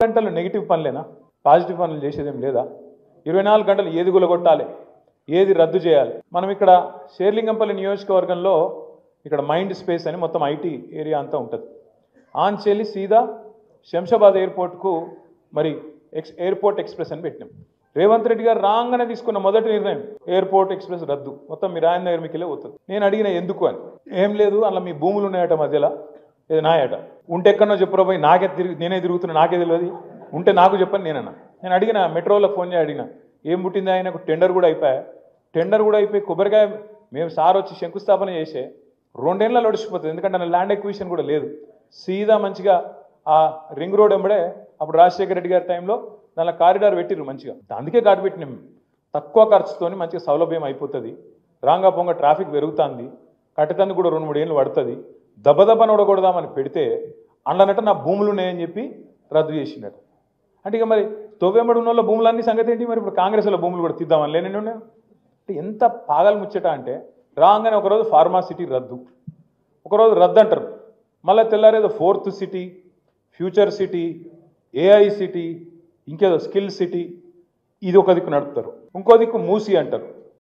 గంటలు negative పనులేనా? Positive పనులు చేసేదేం లేదా? 24 గంటలు ఏది గులగొట్టాలి, ఏది రద్దు చేయాలి? మనం ఇక్కడ షేర్లింగంపల్లి నియోజకవర్గంలో ఇక్కడ మైండ్ స్పేస్ అని మొత్తం ఐటీ ఏరియా అంతా ఉంటుంది. ఆన్చెల్లి సీదా శంషాబాద్ ఎయిర్పోర్ట్కు మరి ఎయిర్పోర్ట్ ఎక్స్ప్రెస్ అని పెట్టినాం. రేవంత్ రెడ్డి గారు రాగానే తీసుకున్న మొదటి నిర్ణయం ఎయిర్పోర్ట్ ఎక్స్ప్రెస్ రద్దు, మొత్తం మీరు ఆయన దగ్గర మీకెళ్ళే పోతుంది. నేను అడిగిన ఎందుకు అని, ఏం లేదు అలా మీ భూములు ఉన్నాయట మధ్యలో, ఇది నాయట, ఉంటే ఎక్కడనో చెప్పురా పోయి నేనే తిరుగుతున్నా, నాకే తెలియదు, ఉంటే నాకు చెప్పని నేను అడిగిన మెట్రోలో ఫోన్ చేసి అడిగిన ఏం పుట్టింది ఆయనకు, టెండర్ కూడా అయిపోయి కొబ్బరికాయ మేము సార్ వచ్చి శంకుస్థాపన చేసే 2 ఏళ్ళలో ఒడిచిపోతుంది. ఎందుకంటే నా ల్యాండ్ ఎక్విజిషన్ కూడా లేదు. సీదా మంచిగా ఆ రింగ్ రోడ్ ఎంబడే అప్పుడు రాజశేఖర రెడ్డి గారి టైంలో దానిలో కారిడార్ పెట్టిర్రు మంచిగా, అందుకే ఘాటు పెట్టినాం. తక్కువ ఖర్చుతో మంచిగా సౌలభ్యం అయిపోతుంది, రాంగా పొంగ ట్రాఫిక్ పెరుగుతుంది, కట్టతందుకు కూడా 2-3 ఏళ్ళు పడుతుంది. దెబ్బని ఒడగొడదామని పెడితే అందులోనట నా భూములు ఉన్నాయని చెప్పి రద్దు చేసినట్టు. అంటే ఇక మరి తొవ్వెంబడి ఉన్న వాళ్ళ భూములన్నీ సంగతి ఏంటి? మరి ఇప్పుడు కాంగ్రెస్లో భూములు కూడా తీద్దామని లేని ఉన్నాయి. అంటే ఎంత పాగలు ముచ్చట అంటే, రాగానే ఒకరోజు ఫార్మాసిటీ రద్దు, ఒకరోజు రద్దు అంటారు, మళ్ళీ తెల్లారేదో 4th city, future city, AI city, ఇంకేదో స్కిల్ సిటీ, ఇది ఒక దిక్కు నడుపుతారు, ఇంకో దిక్కు మూసి అంటారు.